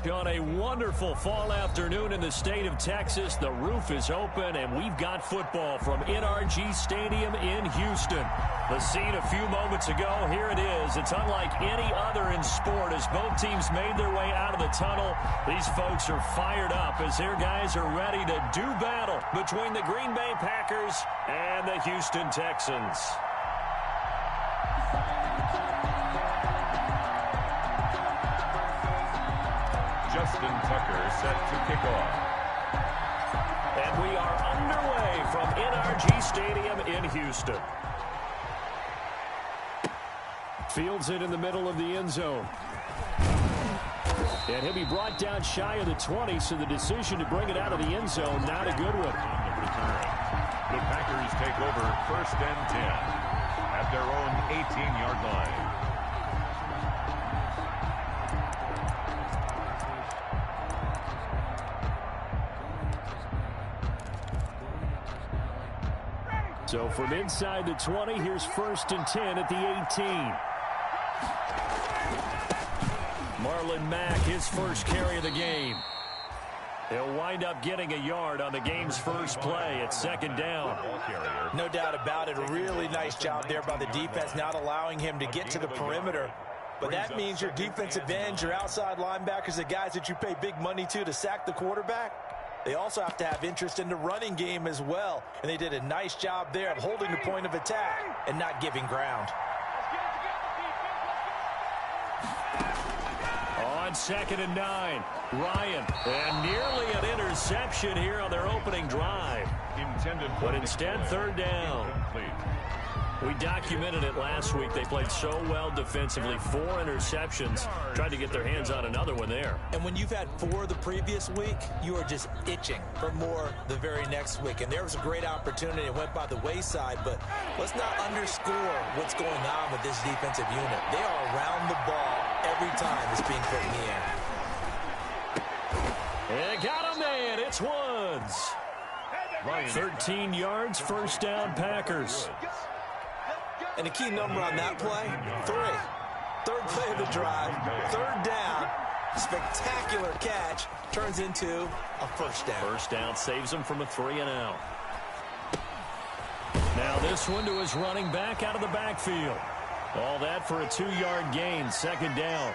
On a wonderful fall afternoon in the state of Texas, the roof is open, and we've got football from NRG Stadium in Houston. The scene a few moments ago, here it is. It's unlike any other in sport as both teams made their way out of the tunnel. These folks are fired up as their guys are ready to do battle between the Green Bay Packers and the Houston Texans. Justin Tucker set to kick off. And we are underway from NRG Stadium in Houston. Fields it in the middle of the end zone. And he'll be brought down shy of the 20, so the decision to bring it out of the end zone, not a good one. The Packers take over 1st and 10 at their own 18-yard line. So from inside the 20, here's 1st and 10 at the 18. Marlon Mack, his first carry of the game. He'll wind up getting a yard on the game's first play at 2nd down. No doubt about it. A really nice job there by the defense, not allowing him to get to the perimeter. But that means your defensive ends, your outside linebackers, the guys that you pay big money to sack the quarterback, they also have to have interest in the running game as well. And they did a nice job there of holding the point of attack and not giving ground. On 2nd and 9, Ryan. And nearly an interception here on their opening drive. But instead, 3rd down. We documented it last week. They played so well defensively. 4 interceptions. Tried to get their hands on another one there. And when you've had 4 the previous week, you are just itching for more the very next week. And there was a great opportunity. It went by the wayside. But let's not underscore what's going on with this defensive unit. They are around the ball every time it's being put in the air. And got him, man. It's Woods. 13 yards, 1st down, Packers. And the key number on that play, 3. 3rd play of the drive, 3rd down, spectacular catch, turns into a 1st down. 1st down saves him from a 3-and-out. Now this one to his running back out of the backfield. All that for a 2-yard gain, 2nd down.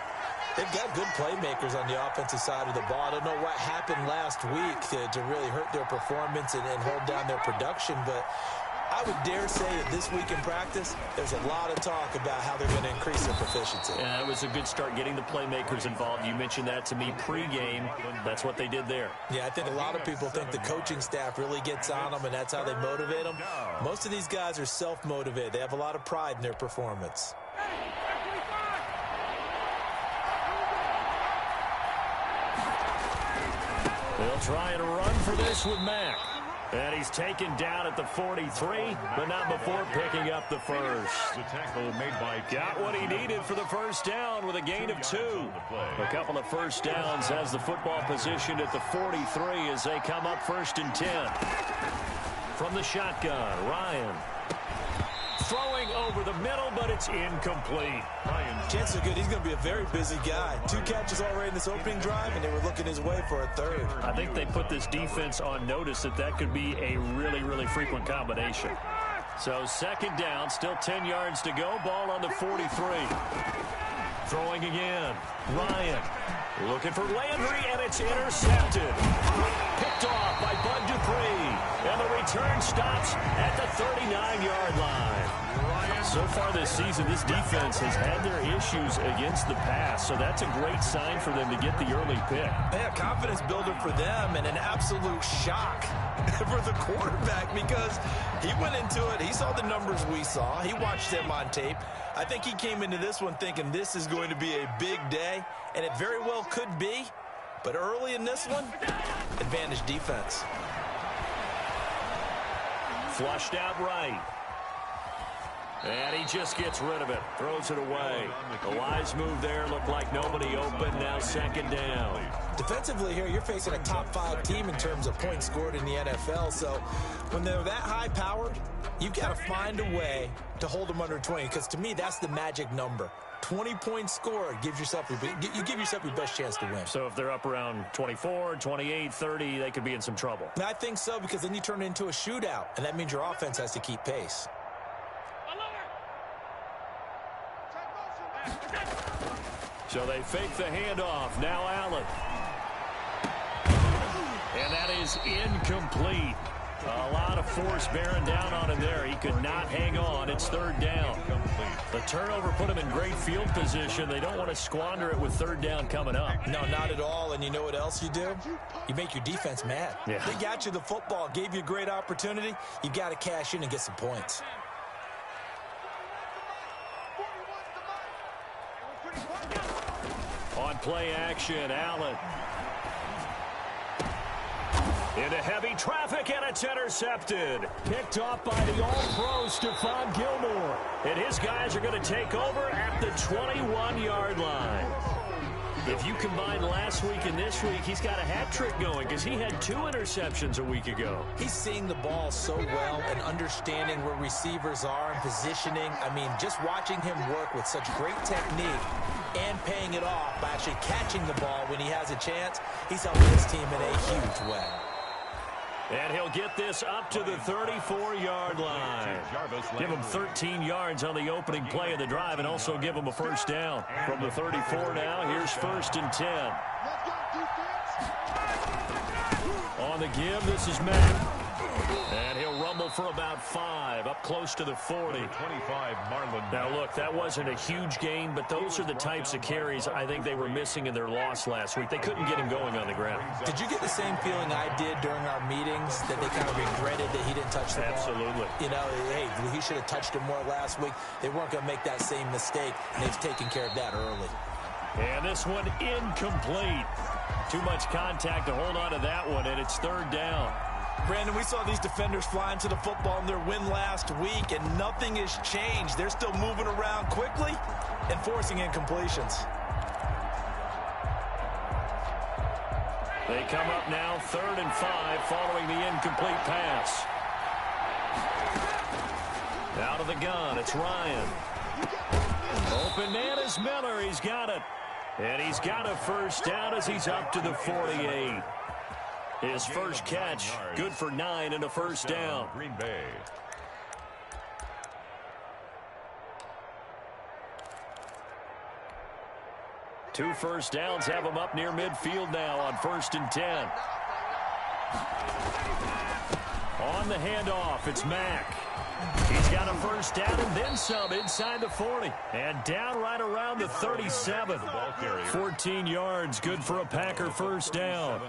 They've got good playmakers on the offensive side of the ball. I don't know what happened last week to really hurt their performance and hold down their production, but I would dare say that this week in practice, there's a lot of talk about how they're going to increase their proficiency. Yeah, it was a good start getting the playmakers involved. You mentioned that to me pregame. That's what they did there. Yeah, I think a lot of people think the coaching staff really gets on them, and that's how they motivate them. Most of these guys are self-motivated. They have a lot of pride in their performance. They'll try and run for this with Mack. And he's taken down at the 43, but not before picking up the first. The tackle made by got what he needed for the 1st down with a gain of 2. A couple of 1st downs has the football positioned at the 43 as they come up 1st and 10. From the shotgun, Ryan. Throwing over the middle, but it's incomplete. Chances are good he's going to be a very busy guy. 2 catches already in this opening drive, and they were looking his way for a 3rd. I think they put this defense on notice that could be a really, really frequent combination. So 2nd down, still 10 yards to go. Ball on the 43. Throwing again. Ryan looking for Landry, and it's intercepted. Picked off by Bud Dupree. And the return stops at the 39-yard line. So far this season, this defense has had their issues against the pass, so that's a great sign for them to get the early pick. Yeah, confidence builder for them and an absolute shock for the quarterback because he went into it. He saw the numbers we saw. He watched them on tape. I think he came into this one thinking this is going to be a big day, and it very well could be. But early in this one, advantage defense. Flushed out right. And he just gets rid of it. Throws it away. A wise move there. Looked like nobody open. Now 2nd down. Defensively here, you're facing a top 5 team in terms of points scored in the NFL. So when they're that high-powered, you've got to find a way to hold them under 20. Because to me, that's the magic number. 20-point score gives yourself you give yourself your best chance to win. So if they're up around 24, 28, 30, they could be in some trouble. And I think so, because then you turn it into a shootout, and that means your offense has to keep pace. So they fake the handoff. Now Allen. And that is incomplete. A lot of force bearing down on him there. He could not hang on. It's third down. The turnover put him in great field position. They don't want to squander it with third down coming up. No, not at all. And you know what else you do? You make your defense mad. Yeah. They got you the football, gave you a great opportunity. You've got to cash in and get some points. On play action, Allen. Into heavy traffic, and it's intercepted. Picked off by the All-Pro Stephon Gilmore. And his guys are going to take over at the 21-yard line. If you combine last week and this week, he's got a hat trick going because he had 2 interceptions a week ago. He's seeing the ball so well and understanding where receivers are and positioning. I mean, just watching him work with such great technique and paying it off by actually catching the ball when he has a chance, he's helping his team in a huge way. And he'll get this up to the 34-yard line. Give him 13 yards on the opening play of the drive and also give him a first down. From the 34 now, here's 1st and 10. On the give, this is Mack. And he'll rumble for about 5, up close to the 40. 25, Marlon. Now, look, that wasn't a huge gain, but those are the types of carries I think they were missing in their loss last week. They couldn't get him going on the ground. Did you get the same feeling I did during our meetings, that they kind of regretted that he didn't touch the ball? Absolutely. You know, hey, he should have touched it more last week. They weren't going to make that same mistake, and they've taken care of that early. And this one incomplete. Too much contact to hold on to that one, and it's third down. Brandon, we saw these defenders flying to the football in their win last week, and nothing has changed. They're still moving around quickly and forcing incompletions. They come up now 3rd and 5 following the incomplete pass. Out of the gun, it's Ryan. Open man is Miller. He's got it. And he's got a first down as he's up to the 48. His first catch, good for 9 and a first down. Green Bay. Two first downs have him up near midfield now on 1st and 10. On the handoff, it's Mack. He's got a first down and then some inside the 40. And down right around the 37. 14 yards, good for a Packer first down.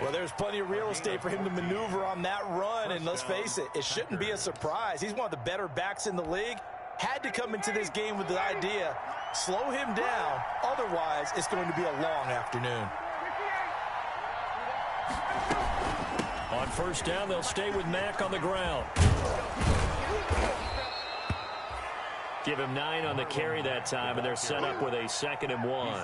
Well, there's plenty of real estate for him to maneuver on that run. And let's face it, it shouldn't be a surprise. He's one of the better backs in the league. Had to come into this game with the idea, slow him down. Otherwise, it's going to be a long afternoon. On first down, they'll stay with Mack on the ground. Give him 9 on the carry that time, and they're set up with a 2nd and 1.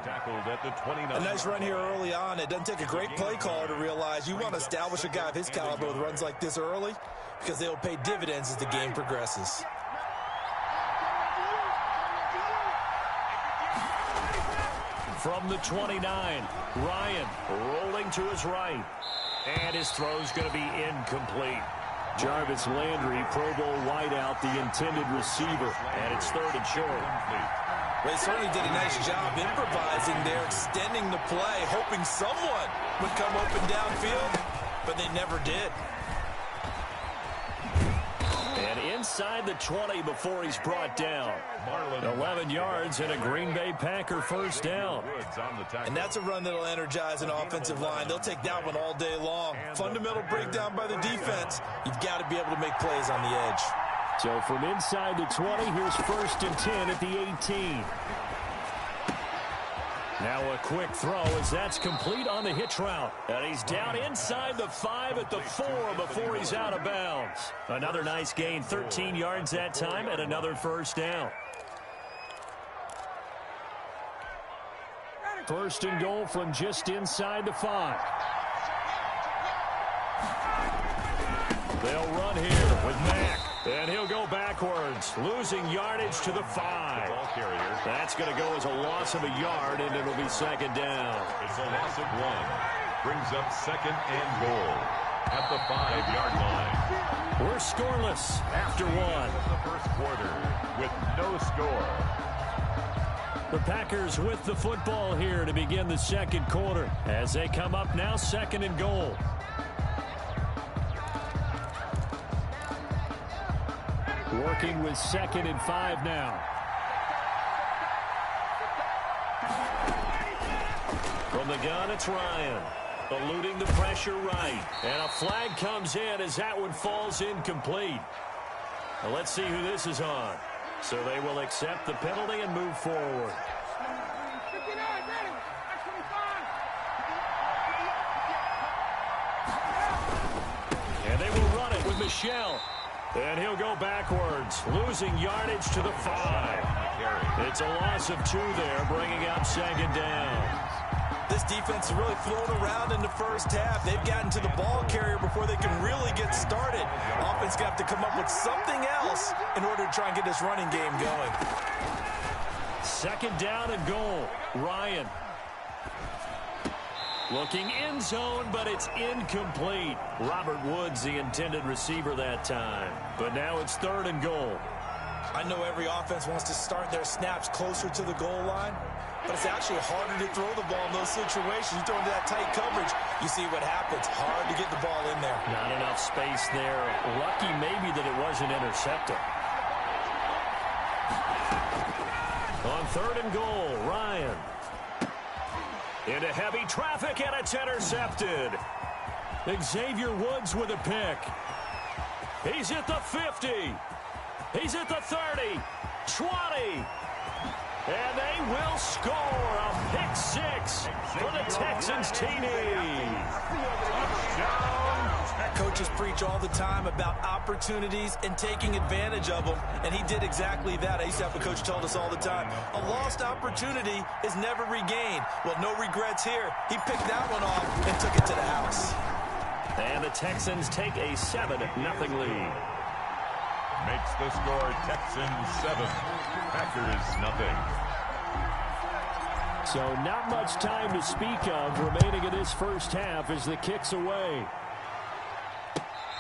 A nice run here early on. It doesn't take a great play caller to realize you want to establish a guy of his caliber with runs like this early, because they'll pay dividends as the game progresses. From the 29, Ryan rolling to his right. And his throw's going to be incomplete. Jarvis Landry, Pro Bowl wideout, the intended receiver. And it's 3rd and short. They certainly did a nice job improvising there, extending the play, hoping someone would come open downfield, but they never did. And inside the 20 before he's brought down. 11 yards and a Green Bay Packer first down. And that's a run that'll energize an offensive line. They'll take that one all day long. Fundamental breakdown by the defense. You've got to be able to make plays on the edge. So from inside the 20, here's 1st and 10 at the 18. Now a quick throw as that's complete on the hitch route. And he's down inside the 5 at the 4 before he's out of bounds. Another nice gain, 13 yards that time, and another first down. 1st and goal from just inside the 5. They'll run here with Mack, and he'll go backwards. Bucks losing yardage to the 5. Ball carrier. That's going to go as a loss of a yard, and it'll be second down. It's a loss of 1. Brings up second and goal at the 5-yard line. We're scoreless after 1. The first quarter with no score. The Packers with the football here to begin the second quarter as they come up now second and goal. Working with second and 5 now. From the gun, it's Ryan. Eluding the pressure right. And a flag comes in as that one falls incomplete. Now let's see who this is on. So they will accept the penalty and move forward. And they will run it with Michel. And he'll go backwards, losing yardage to the 5. It's a loss of 2 there, bringing up second down. This defense is really flown around in the first half. They've gotten to the ball carrier before they can really get started. Offense got to come up with something else in order to try and get this running game going. Second down and goal. Ryan. Looking end zone, but it's incomplete. Robert Woods, the intended receiver that time. But now it's third and goal. I know every offense wants to start their snaps closer to the goal line, but it's actually harder to throw the ball in those situations. You throw into that tight coverage, you see what happens. Hard to get the ball in there. Not enough space there. Lucky maybe that it wasn't intercepted. On third and goal, Ryan. Into heavy traffic, and it's intercepted. Xavier Woods with a pick. He's at the 50. He's at the 30. 20. And they will score a pick 6 for the Texans TD. Coaches preach all the time about opportunities and taking advantage of them, and he did exactly that. I used to have a coach told us all the time, a lost opportunity is never regained. Well, no regrets here. He picked that one off and took it to the house. And the Texans take a 7-0 lead. Makes the score Texans 7, Packers nothing. So not much time to speak of remaining in this first half as the kick's away.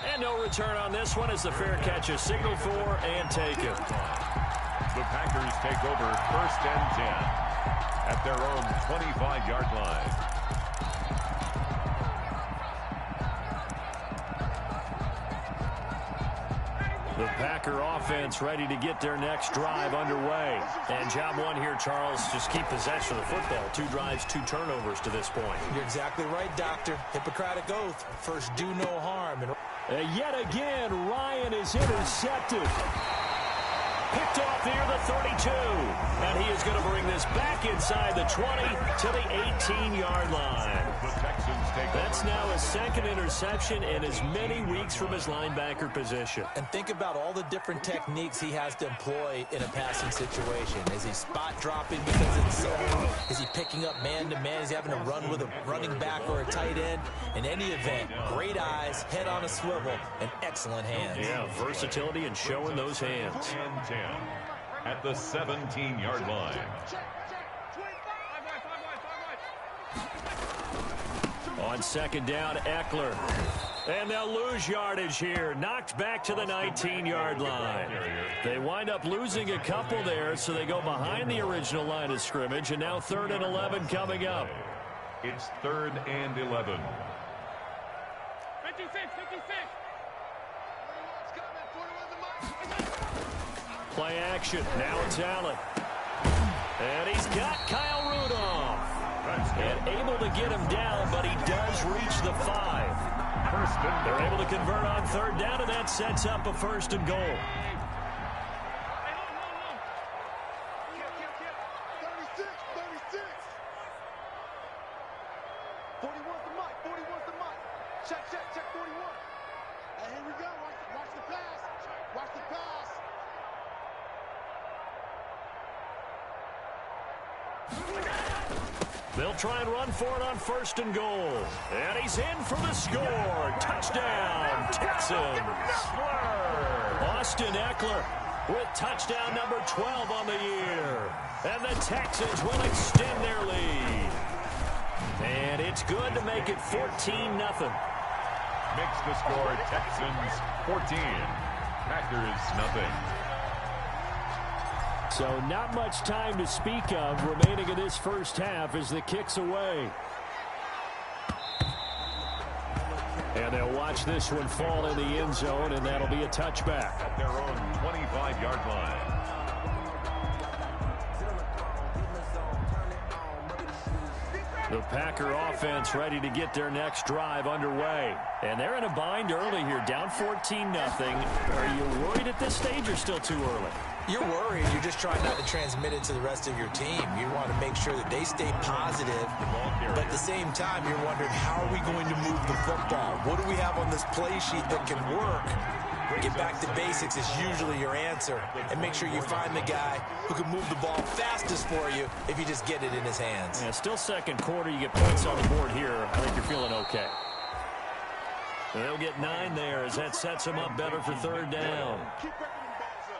And no return on this one as the fair catch is signaled for and taken. The Packers take over first and 10 at their own 25-yard line. The Packer offense ready to get their next drive underway. And job one here, Charles, just keep possession of the football. 2 drives, 2 turnovers to this point. You're exactly right, Doctor. Hippocratic oath. First, do no harm. And yet again, Ryan is intercepted. Picked off near the 32. And he is going to bring this back inside the 20 to the 18-yard line. That's now his second interception in as many weeks from his linebacker position. And think about all the different techniques he has to employ in a passing situation. Is he spot dropping because it's zone? Is he picking up man-to-man? Is he having to run with a running back or a tight end? In any event, great eyes, head on a swivel, and excellent hands. Yeah, versatility and showing those hands. And 10 at the 17-yard line. On second down, Eckler. And they'll lose yardage here. Knocked back to the 19-yard line. They wind up losing a couple there, so they go behind the original line of scrimmage, and now 3rd and 11 coming up. It's 3rd and 11. 56. Play action. Now it's Allen. And he's got Kyle Rudolph. And able to get him down, but he does reach the 5. They're able to convert on 3rd down, and that sets up a 1st and goal. 36. 41's the mic. 41's the mic. Check 41. And here we go. Watch the pass. Watch the pass. They'll try and run for it on 1st and goal. And he's in for the score. Touchdown, Texans. Austin Eckler with touchdown number 12 on the year. And the Texans will extend their lead. And it's good to make it 14-0. Makes the score Texans 14, Packers nothing. So not much time to speak of remaining in this first half as the kick's away. And they'll watch this one fall in the end zone, and that'll be a touchback. At their own 25-yard line. The Packer offense ready to get their next drive underway. And they're in a bind early here, down 14-0. Are you worried at this stage or still too early? You're worried. You're just trying not to transmit it to the rest of your team. You want to make sure that they stay positive. But at the same time, you're wondering, how are we going to move the football? What do we have on this play sheet that can work? Get back to basics is usually your answer. And make sure you find the guy who can move the ball fastest for you if you just get it in his hands. Yeah, still second quarter. You get points on the board here. I think you're feeling okay. And they'll get 9 there as that sets them up better for third down.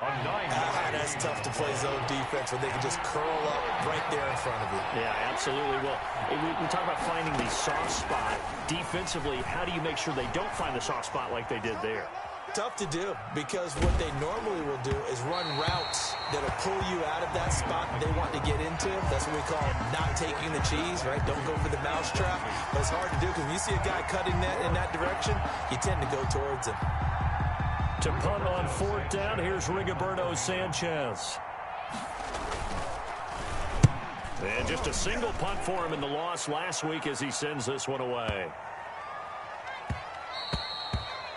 That's tough to play zone defense when they can just curl up right there in front of you. Yeah, absolutely. Well, we talk about finding the soft spot. Defensively, how do you make sure they don't find the soft spot like they did there? Tough to do, because what they normally will do is run routes that'll pull you out of that spot they want to get into. That's what we call not taking the cheese, right? Don't go for the mousetrap. But it's hard to do because when you see a guy cutting that in that direction, you tend to go towards him. To punt on fourth down, here's Rigoberto Sanchez. And just a single punt for him in the loss last week as he sends this one away.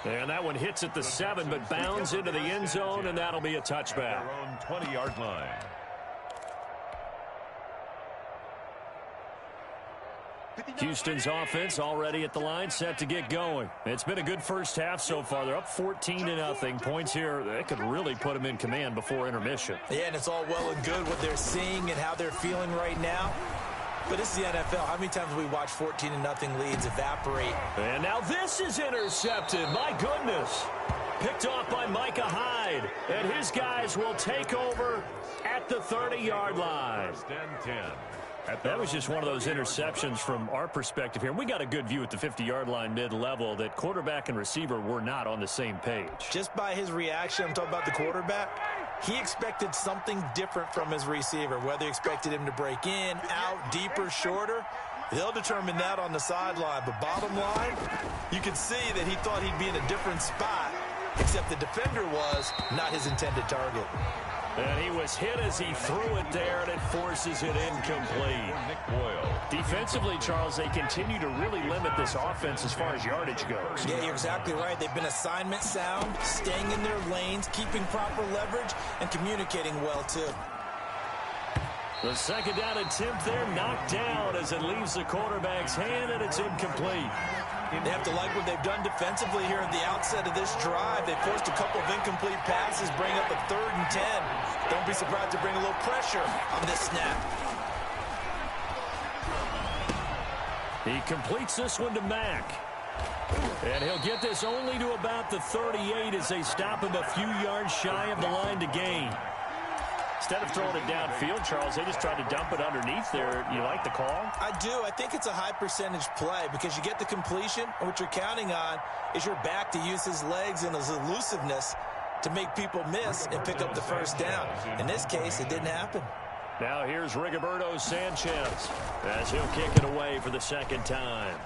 And that one hits at the 7, but bounds into the end zone, and that'll be a touchback. Their own 20-yard line. Houston's offense already at the line, set to get going. It's been a good first half so far. They're up 14-0. Points here, they could really put them in command before intermission. Yeah, and it's all well and good what they're seeing and how they're feeling right now. But this is the NFL. How many times have we watched 14-0 leads evaporate? And now this is intercepted. My goodness. Picked off by Micah Hyde. And his guys will take over at the 30-yard line. First and 10. That was just one of those interceptions from our perspective here. We got a good view at the 50-yard line mid-level that quarterback and receiver were not on the same page. Just by his reaction, I'm talking about the quarterback, he expected something different from his receiver, whether he expected him to break in, out, deeper, shorter. They'll determine that on the sideline. But bottom line, you can see that he thought he'd be in a different spot, except the defender was not his intended target. And he was hit as he threw it there, and it forces it incomplete. Nick Boyle. Defensively, Charles, they continue to really limit this offense as far as yardage goes. Yeah, you're exactly right. They've been assignment sound, staying in their lanes, keeping proper leverage, and communicating well, too. The second down attempt there knocked down as it leaves the quarterback's hand, and it's incomplete. They have to like what they've done defensively here at the outset of this drive. They forced a couple of incomplete passes, bring up a 3rd and 10. Don't be surprised to bring a little pressure on this snap. He completes this one to Mack. And he'll get this only to about the 38 as they stop him a few yards shy of the line to gain. Instead of throwing it downfield, Charles, they just tried to dump it underneath there. You like the call? I do. I think it's a high percentage play because you get the completion, and what you're counting on is your back to use his legs and his elusiveness to make people miss and pick up the first down. In this case, it didn't happen. Now here's Rigoberto Sanchez as he'll kick it away for the second time.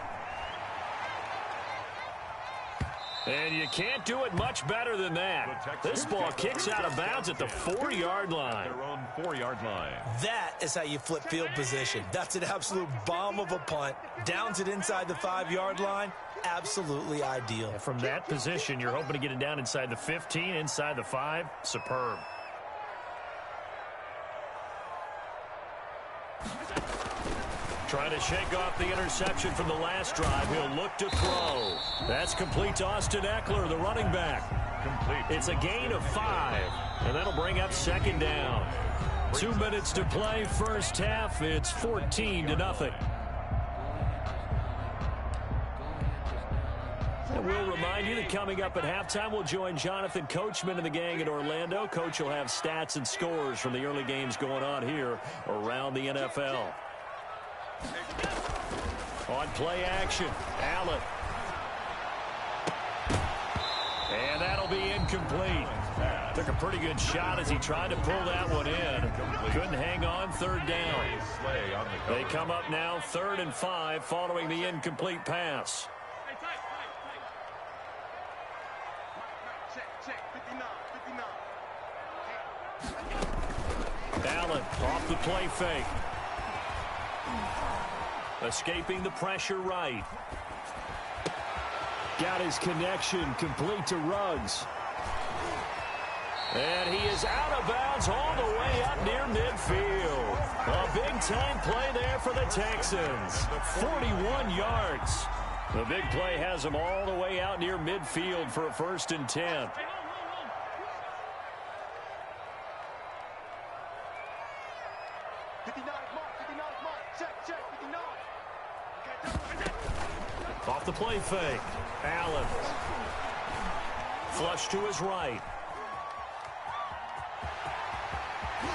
And you can't do it much better than that. This ball kicks out of bounds at the 4-yard line. Their own 4-yard line. That is how you flip field position. That's an absolute bomb of a punt. Downs it inside the 5-yard line. Absolutely ideal. From that position, you're hoping to get it down inside the 15, inside the 5. Superb. Trying to shake off the interception from the last drive. He'll look to throw. That's complete to Austin Eckler, the running back. Complete. It's a gain of 5, and that'll bring up second down. 2 minutes to play first half. It's 14-0. And we'll remind you that coming up at halftime, we'll join Jonathan Coachman and the gang in Orlando. Coach will have stats and scores from the early games going on here around the NFL. On play action, Allen. And that'll be incomplete. Took a pretty good shot as he tried to pull that one in. Couldn't hang on, third down. They come up now 3rd and 5 following the incomplete pass. Allen off the play fake. Escaping the pressure right. Got his connection complete to Ruggs. And he is out of bounds all the way up near midfield. A big-time play there for the Texans. 41 yards. The big play has him all the way out near midfield for a 1st and 10. Off the play fake. Allen. Flush to his right.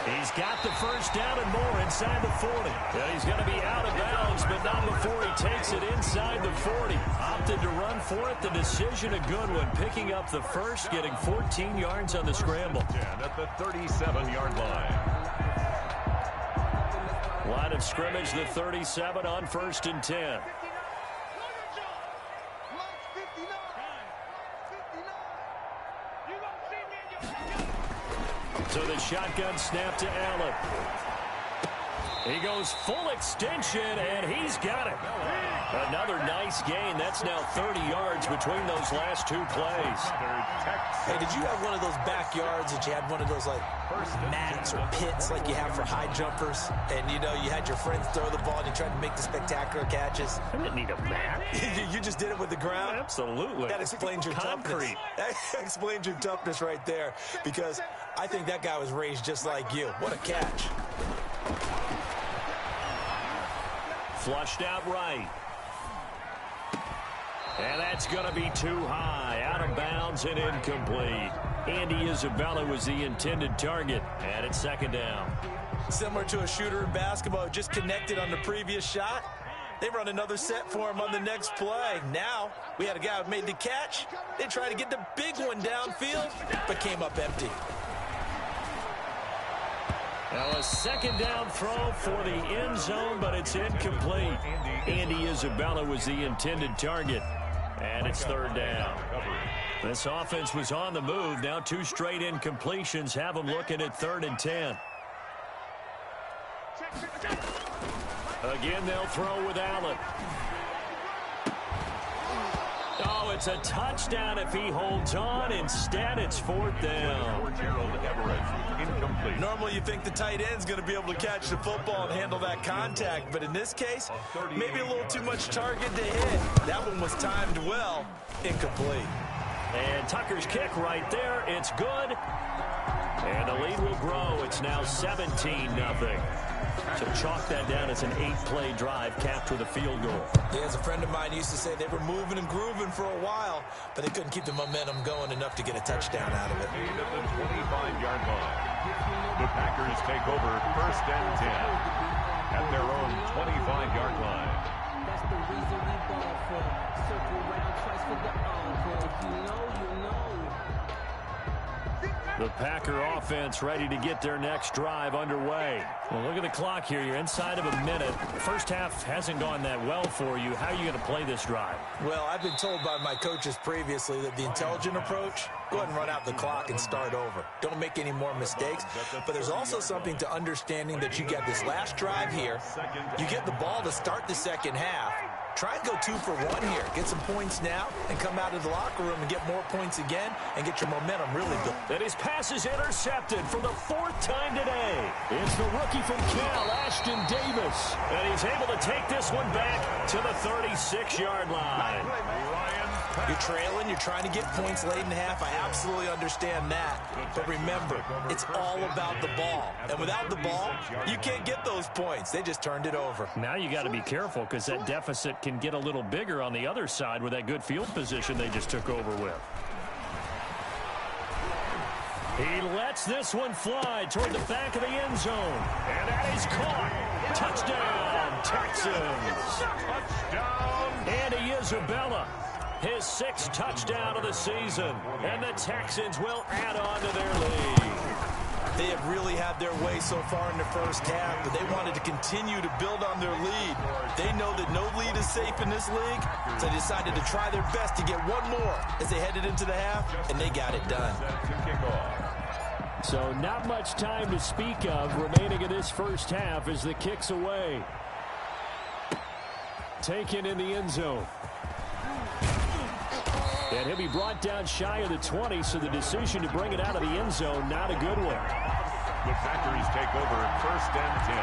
He's got the first down and more inside the 40. And he's going to be out of bounds, but not before he takes it inside the 40. Opted to run for it. The decision a good one. Picking up the first, getting 14 yards on the scramble. At the 37-yard line. Line of scrimmage, the 37 on 1st and 10. So the shotgun snap to Allen. He goes full extension, and he's got it. Another nice gain. That's now 30 yards between those last 2 plays. Hey, did you have one of those backyards that you had one of those, like, mats or pits like you have for high jumpers? And, you know, you had your friends throw the ball and you tried to make the spectacular catches? I didn't need a mat. You just did it with the ground? Absolutely. That explains your toughness. That explains your toughness right there, because I think that guy was raised just like you. What a catch. Flushed out right. And that's going to be too high. Out of bounds and incomplete. Andy Isabella was the intended target. And it's 2nd down. Similar to a shooter in basketball who just connected on the previous shot. They run another set for him on the next play. Now, we had a guy who made the catch. They tried to get the big one downfield, but came up empty. Now a 2nd down throw for the end zone, but it's incomplete. Andy Isabella was the intended target. And it's 3rd down. This offense was on the move. Now 2 straight incompletions have them looking at 3rd and 10. Again, they'll throw with Allen. Oh, it's a touchdown if he holds on. Instead, it's 4th down. Normally, you think the tight end's going to be able to catch the football and handle that contact. But in this case, maybe a little too much target to hit. That one was timed well. Incomplete. And Tucker's kick right there. It's good. And the lead will grow. It's now 17-0. So chalk that down as an 8-play drive capped with a field goal. Yeah, as a friend of mine used to say, they were moving and grooving for a while, but they couldn't keep the momentum going enough to get a touchdown out of it. At the 25-yard line. The Packers take over 1st and 10 at their own 25-yard line. That's the reason we ball for. Circle round twice for the encore. You know. The Packer offense ready to get their next drive underway. Well, look at the clock here. You're inside of a minute. First half hasn't gone that well for you. How are you going to play this drive? Well, I've been told by my coaches previously that the intelligent approach, go ahead and run out the clock and start over. Don't make any more mistakes. But there's also something to understanding that you get this last drive here. You get the ball to start the second half. Try and go 2 for 1 here. Get some points now and come out of the locker room and get more points again and get your momentum really built. And his pass is intercepted for the 4th time today. It's the rookie from Cal, Ashton Davis. And he's able to take this one back to the 36-yard line. You're trailing, you're trying to get points late in half. I absolutely understand that. But remember, it's all about the ball. And without the ball, you can't get those points. They just turned it over. Now you got to be careful because that deficit can get a little bigger on the other side with that good field position they just took over with. He lets this one fly toward the back of the end zone. And that is caught. Touchdown, Texans. Touchdown. Andy Isabella, his 6th touchdown of the season. And the Texans will add on to their lead. They have really had their way so far in the first half, but they wanted to continue to build on their lead. They know that no lead is safe in this league, so they decided to try their best to get one more as they headed into the half, and they got it done. So not much time to speak of remaining in this first half as the kick's away. Taken in the end zone. And he'll be brought down shy of the 20, so the decision to bring it out of the end zone, not a good one. The Packers take over 1st and 10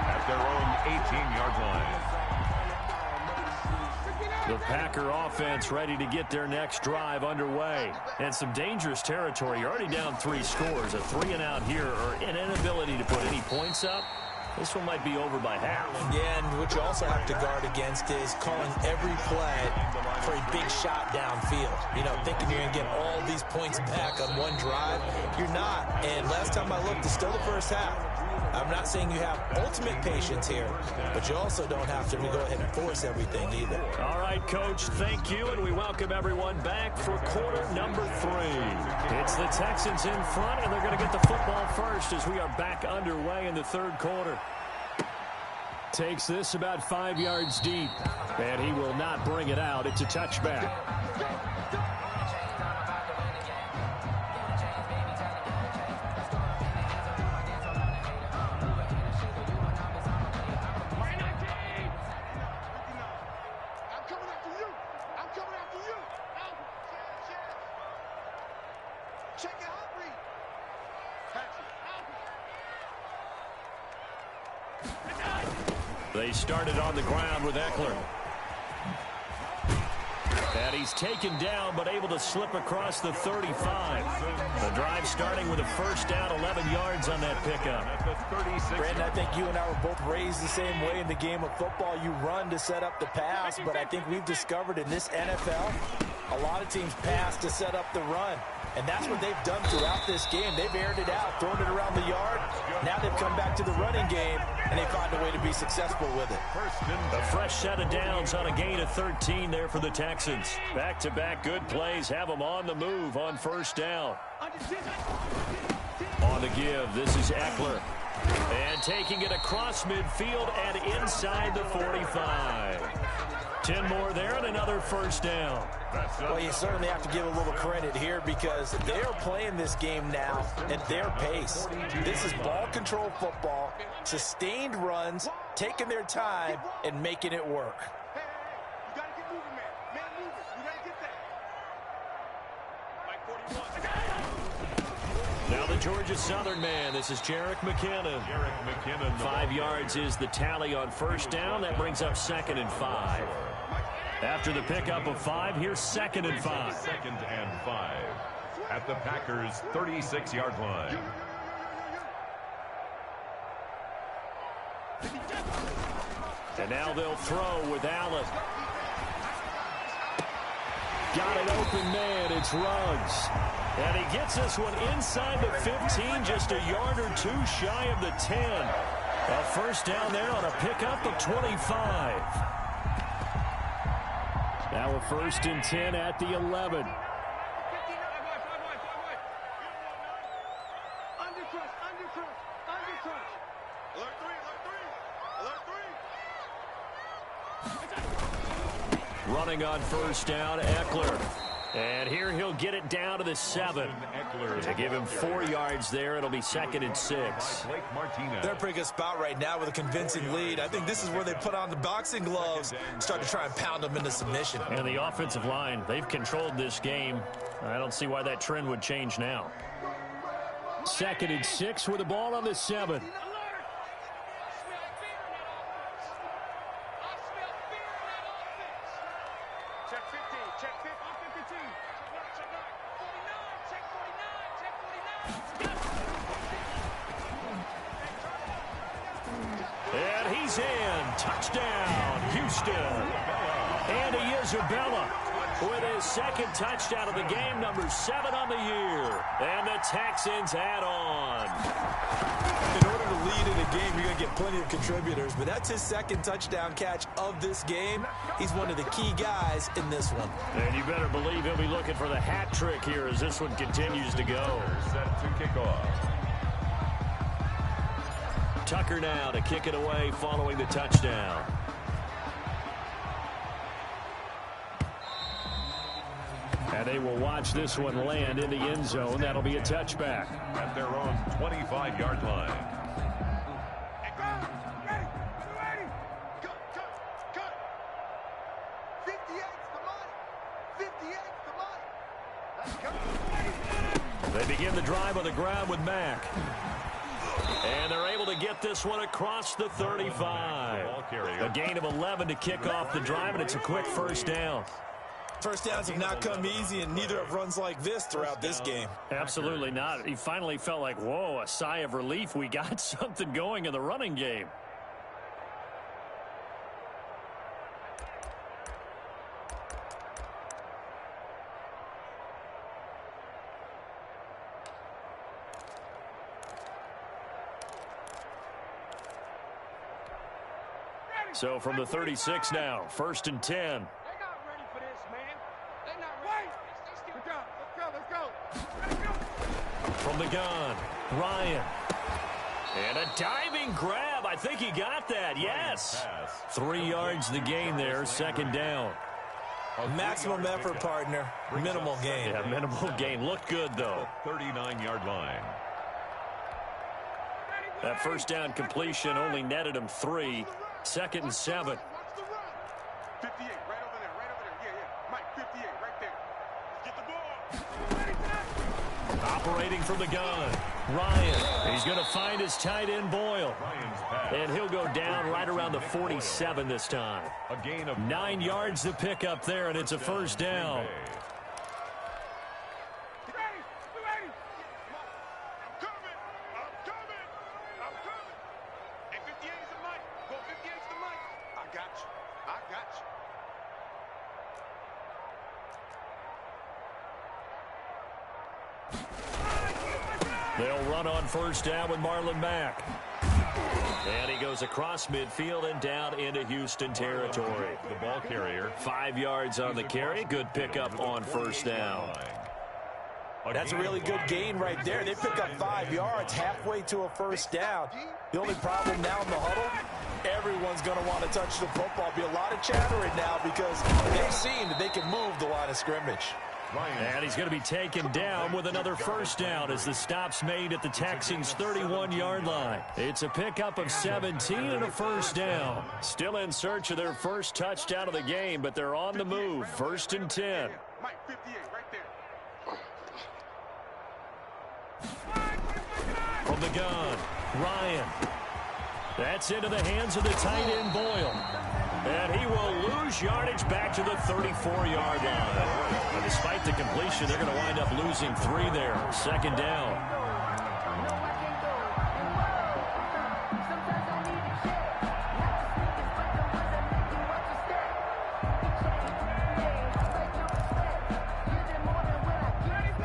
at their own 18-yard line. The Packer offense ready to get their next drive underway. And some dangerous territory. You're already down 3 scores. A 3-and-out here or an inability to put any points up. This one might be over by half. Yeah, and what you also have to guard against is calling every play for a big shot downfield. You know, thinking you're going to get all these points back on one drive. You're not. And last time I looked, it's still the first half. I'm not saying you have ultimate patience here, but you also don't have to go ahead and force everything either. All right, Coach, thank you, and we welcome everyone back for quarter number 3. It's the Texans in front, and they're going to get the football first as we are back underway in the 3rd quarter. Takes this about 5 yards deep, and he will not bring it out. It's a touchback. They started on the ground with Eckler. And he's taken down but able to slip across the 35. The drive starting with a 1st down, 11 yards on that pickup. Brandon, I think you and I were both raised the same way in the game of football. You run to set up the pass, but I think we've discovered in this NFL, a lot of teams pass to set up the run. And that's what they've done throughout this game. They've aired it out, thrown it around the yard. Now they've come back to the running game, and they found a way to be successful with it. A fresh set of downs on a gain of 13 there for the Texans. Back-to-back good plays have them on the move on 1st down. On the give, this is Eckler. And taking it across midfield and inside the 45. 10 more there and another 1st down. Well, you certainly have to give a little credit here because they are playing this game now at their pace. This is ball control football, sustained runs, taking their time, and making it work. You got to get moving, man. Man moving. You got to get that. Like 41. Now the Georgia Southern man. This is Jerick McKinnon. 5 yards is the tally on 1st down. That brings up 2nd and 5. After the pickup of 5, here's 2nd and 5. 2nd and 5 at the Packers' 36-yard line. And now they'll throw with Allen. Got an open man. It's Ruggs. And he gets this one inside the 15, just a yard or 2 shy of the 10. A 1st down there on a pickup of 25. Now a 1st and 10 at the 11. Under crush. Alert 3. Running on 1st down, Eckler. And here he'll get it down to the 7. To give him 4 yards there, it'll be 2nd and 6. They're in a pretty good spot right now with a convincing lead. I think this is where they put on the boxing gloves and start to try and pound them into submission. And the offensive line, they've controlled this game. I don't see why that trend would change now. 2nd and 6 with the ball on the 7. Check And he's in. Touchdown, Houston. Andy Isabella with his second touchdown of the game, number 7 on the year. And the Texans add on. In order to lead in a game, you're going to get plenty of contributors, but that's his second touchdown catch of this game. He's one of the key guys in this one. And you better believe he'll be looking for the hat trick here as this one continues to go. Set to kick off. Tucker now to kick it away following the touchdown. And they will watch this one land in the end zone. That'll be a touchback. At their own 25-yard line. Ready. Cut. 58's the money. 58's the money. Let's go. They begin the drive on the ground with Mack. And they're able to get this one across the 35. A gain of 11 to kick off the drive, and it's a quick first down. First downs have not come easy, and neither have runs like this throughout this game. Absolutely not. He finally felt like, whoa, a sigh of relief. We got something going in the running game. So from the 36 now, 1st and 10. They're not ready for this, man. They're not ready. Let's go. From the gun, Ryan. And a diving grab. I think he got that. Yes. 3 yards the gain there, 2nd down. Maximum effort, partner. Minimal gain. Yeah, minimal gain. Looked good, though. 39-yard line. That first down completion only netted him 3. 2nd and 7. Watch the run. 58, right over there. Yeah. Mike, 58, right there. Let's get the ball. Operating from the gun, Ryan. He's going to find his tight end, Boyle. And he'll go down right around the 47 this time. A gain of 9 yards to pick up there, and it's a first down. They'll run on first down with Marlon Mack. And he goes across midfield and down into Houston territory. The ball carrier. 5 yards on the carry. Good pickup on first down. That's a really good gain right there. They pick up 5 yards halfway to a first down. The only problem now in the huddle, everyone's going to want to touch the football. Be a lot of chattering now because they've seen that they can move the line of scrimmage. And he's going to be taken down with another first down as the stop's made at the Texans' 31-yard line. It's a pickup of 17 and a first down. Still in search of their first touchdown of the game, but they're on the move. 1st and 10. Mike, 58, right there. From the gun, Ryan. That's into the hands of the tight end, Boyle. And he will lose yardage back to the 34-yard line. And despite the completion, they're going to wind up losing 3 there. 2nd down.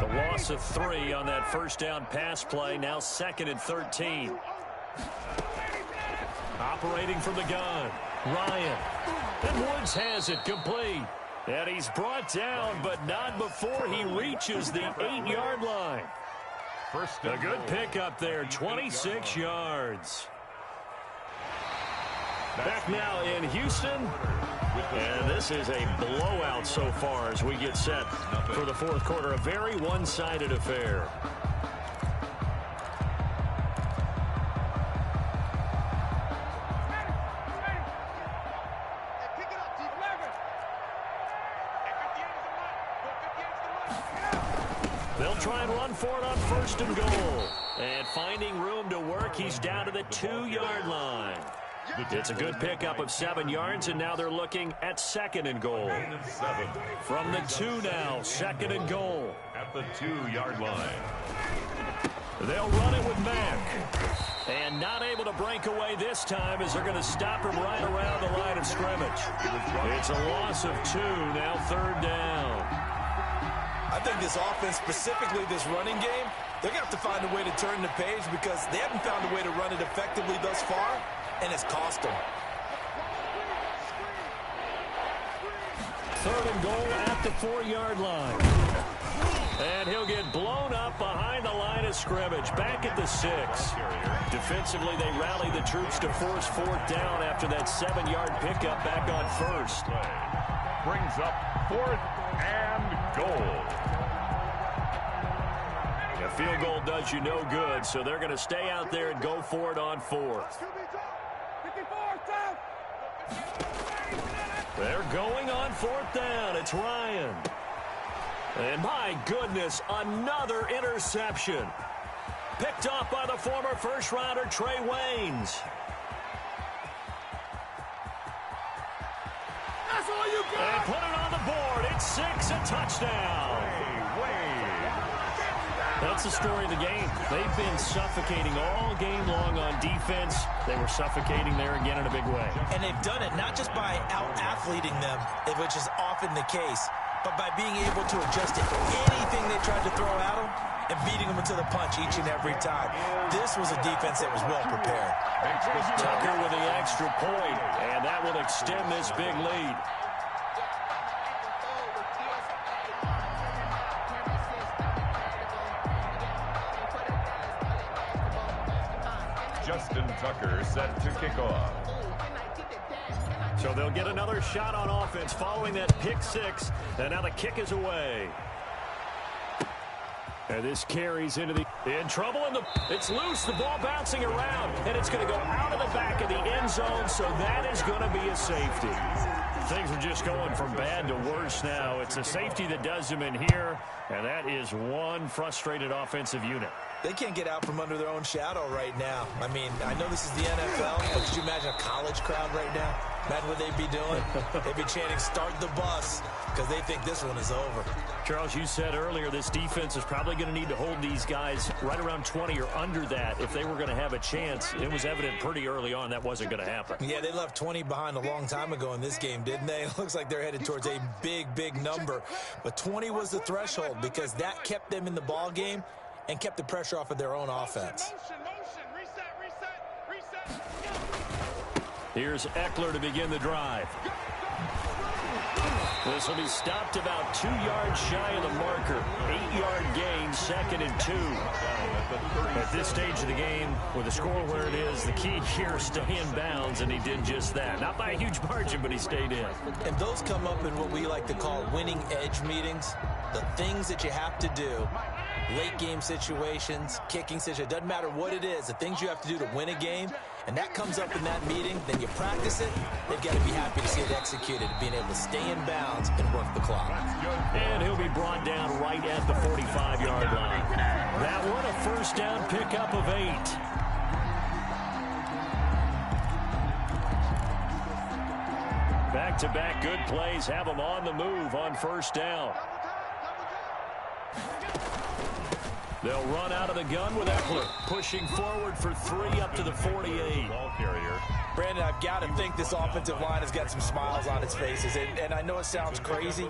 The loss of 3 on that first down pass play. Now 2nd and 13. Operating from the gun, Ryan. And Woods has it complete. And he's brought down, but not before he reaches the 8-yard line. A good pickup there, 26 yards. Back now in Houston. And this is a blowout so far as we get set for the 4th quarter. A very one-sided affair. They'll try and run for it on 1st and goal. And finding room to work, he's down to the 2-yard line. It's a good pickup of 7 yards, and now they're looking at 2nd and goal. From the 2 now, 2nd and goal. At the 2-yard line. They'll run it with Mack. And not able to break away this time as they're going to stop him right around the line of scrimmage. It's a loss of 2, now 3rd down. I think this offense, specifically this running game, they're going to have to find a way to turn the page because they haven't found a way to run it effectively thus far, and it's cost them. 3rd and goal at the 4-yard line. And he'll get blown up behind the line of scrimmage, back at the 6. Defensively, they rally the troops to force 4th down after that 7-yard pickup back on 1st. Brings up 4th and goal. A field goal does you no good, so they're going to stay out there and go for it on 4th. They're going on 4th down. It's Ryan. And my goodness, another interception. Picked off by the former first-rounder Trey Waynes. That's all you got. And put it on the board. It's 6, a touchdown. That's the story of the game. They've been suffocating all game long on defense. They were suffocating there again in a big way. And they've done it not just by out-athleting them, which is often the case, but by being able to adjust to anything they tried to throw at them and beating them into the punch each and every time. This was a defense that was well prepared. Tucker with the extra point, and that will extend this big lead. Justin Tucker set to kick off. So they'll get another shot on offense following that pick 6, and now the kick is away. And this carries into the in trouble, and it's loose. The ball bouncing around, and it's going to go out of the back of the end zone, so that is going to be a safety. Things are just going from bad to worse now. It's a safety that does them in here, and that is one frustrated offensive unit. They can't get out from under their own shadow right now. I mean, I know this is the NFL, but could you imagine a college crowd right now? Imagine what they'd be doing. They'd be chanting, "Start the bus," because they think this one is over. Charles, you said earlier this defense is probably going to need to hold these guys right around 20 or under that if they were going to have a chance. It was evident pretty early on that wasn't going to happen. Yeah, they left 20 behind a long time ago in this game, didn't they? It looks like they're headed towards a big, big number. But 20 was the threshold because that kept them in the ball game and kept the pressure off of their own offense. Here's Eckler to begin the drive. This will be stopped about 2 yards shy of the marker. 8-yard gain, 2nd and 2. At this stage of the game, with the score where it is, the key here is stay in bounds, and he did just that. Not by a huge margin, but he stayed in. And those come up in what we like to call winning edge meetings. The things that you have to do, late game situations, kicking situations, doesn't matter what it is, the things you have to do to win a game, and that comes up in that meeting, then you practice it, they've got to be happy to see it executed, being able to stay in bounds and work the clock. And he'll be brought down right at the 45-yard line. That one, a first down pickup of 8. Back-to-back good plays have them on the move on first down. They'll run out of the gun with Eckler, pushing forward for 3 up to the 48. Ball carrier. Brandon, I've got to think this offensive line has got some smiles on its faces. And I know it sounds crazy,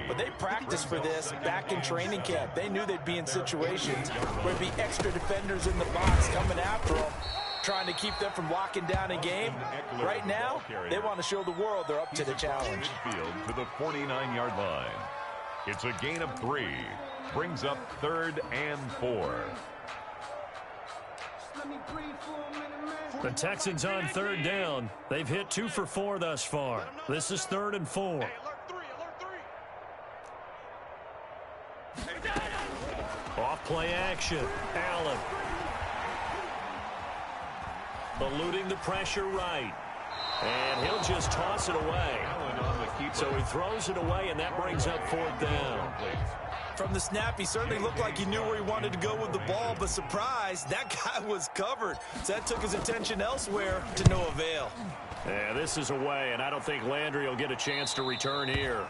but they practiced for this back in training camp. They knew they'd be in situations where there'd be extra defenders in the box coming after them, trying to keep them from locking down a game. Right now, they want to show the world they're up to the challenge. Field to the 49-yard line. It's a gain of 3. Brings up 3rd and 4. The Texans on 3rd down. They've hit 2 for 4 thus far. This is 3rd and 4. Off play action. Allen. Eluding the pressure right. And he'll just toss it away. So he throws it away, and that brings up 4th down. From the snap, he certainly looked like he knew where he wanted to go with the ball, but surprise, that guy was covered. So that took his attention elsewhere to no avail. Yeah, this is away, and I don't think Landry will get a chance to return here.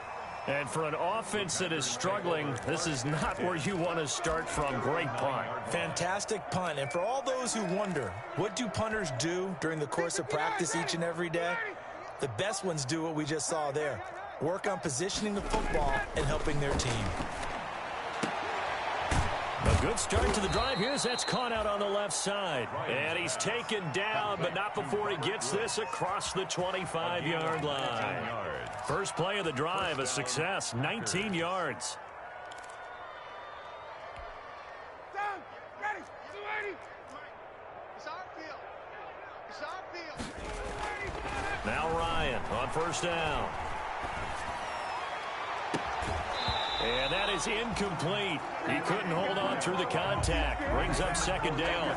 And for an offense that is struggling, this is not where you want to start from. Great punt. Fantastic punt. And for all those who wonder, what do punters do during the course of practice each and every day? The best ones do what we just saw there. Work on positioning the football and helping their team. A good start to the drive here as that's caught out on the left side. And he's taken down, but not before he gets this across the 25-yard line. First play of the drive, a success, 19 yards. Now Ryan on first down. And that is incomplete. He couldn't hold on through the contact. Brings up second down.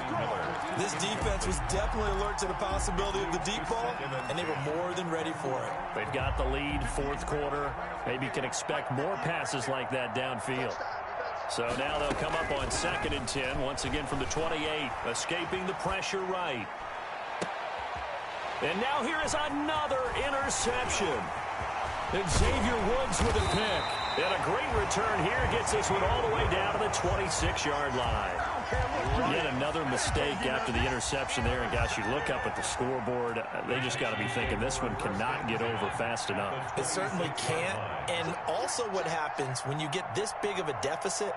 This defense was definitely alert to the possibility of the deep ball, and they were more than ready for it. They've got the lead, fourth quarter. Maybe can expect more passes like that downfield. So now they'll come up on 2nd and 10, once again from the 28, escaping the pressure right. And now here is another interception. And Xavier Woods with a pick. And a great return here gets this one all the way down to the 26-yard line. Yet another mistake after the interception there. And, gosh, you look up at the scoreboard. They just got to be thinking this one cannot get over fast enough. It certainly can't. And also what happens when you get this big of a deficit,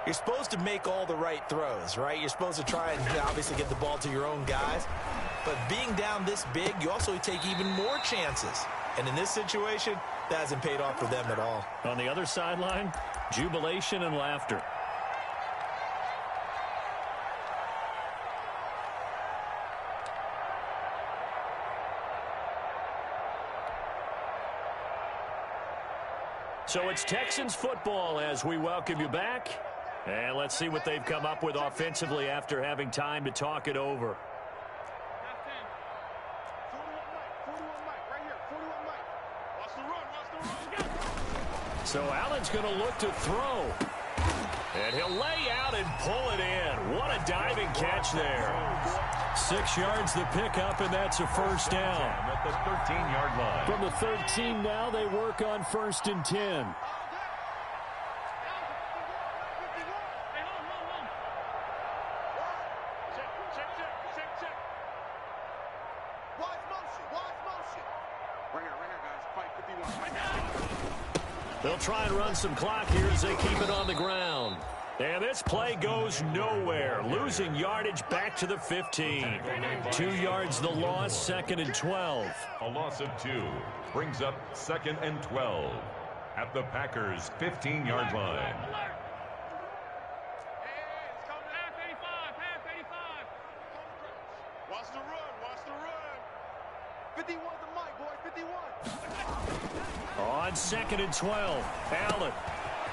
you're supposed to make all the right throws, right? You're supposed to try and obviously get the ball to your own guys. But being down this big, you also take even more chances. And in this situation, that hasn't paid off for them at all. On the other sideline, jubilation and laughter. So it's Texans football as we welcome you back. And let's see what they've come up with offensively after having time to talk it over. So Allen's going to look to throw. And he'll lay out and pull it in. What a diving catch there. 6 yards the pickup, and that's a first down. At the 13-yard line. From the 13 now, they work on 1st and 10. They'll try and run some clock here as they keep it on the ground. And this play goes nowhere. Losing yardage back to the 15. 2 yards the loss, 2nd and 12. A loss of 2 brings up 2nd and 12 at the Packers' 15-yard line. Watch the run, watch the run. 51 the mic, boy, 51. On 2nd and 12, Allen.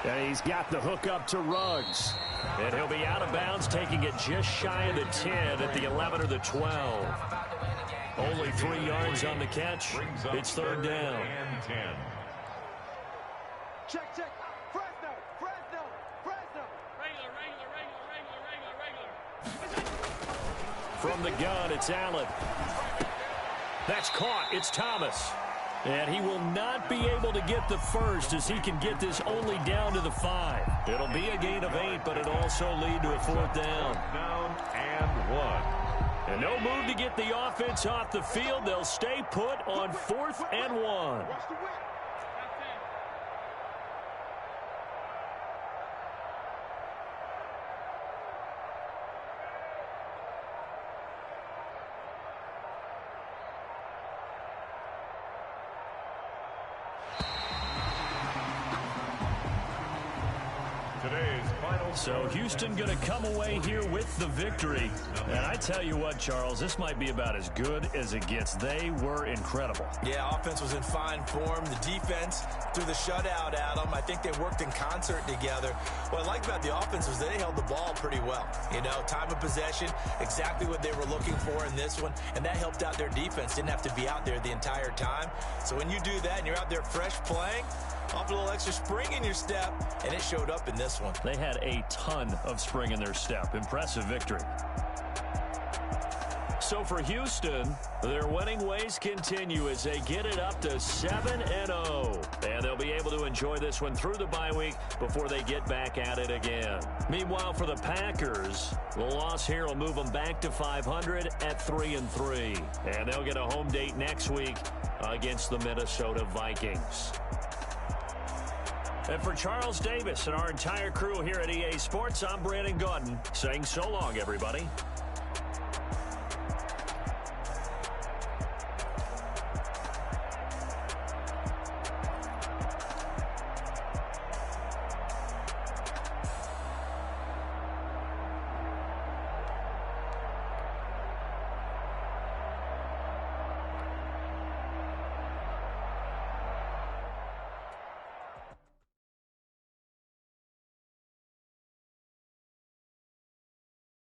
And he's got the hook up to Ruggs. And he'll be out of bounds, taking it just shy of the 10 at the 11 or the 12. Only 3 yards on the catch. It's 3rd down. And 10. Check, check. Fresno. Regular. From the gun, it's Allen. That's caught. It's Thomas. And he will not be able to get the first as he can get this only down to the 5. It'll be a gain of 8, but it'll also lead to a 4th down. Down and 1. And no move to get the offense off the field. They'll stay put on 4th and 1. Watch the whip. So Houston going to come away here with the victory. And I tell you what, Charles, this might be about as good as it gets. They were incredible. Yeah, offense was in fine form. The defense through the shutout, Adam. I think they worked in concert together. What I like about the offense was they held the ball pretty well. You know, time of possession, exactly what they were looking for in this one. And that helped out their defense. Didn't have to be out there the entire time. So when you do that and you're out there fresh playing, Offer a little extra spring in your step, and it showed up in this one. They had a ton of spring in their step. Impressive victory. So for Houston, their winning ways continue as they get it up to 7-0. And they'll be able to enjoy this one through the bye week before they get back at it again. Meanwhile, for the Packers, the loss here will move them back to 500 at 3-3. And they'll get a home date next week against the Minnesota Vikings. And for Charles Davis and our entire crew here at EA Sports, I'm Brandon Gaudin saying so long, everybody.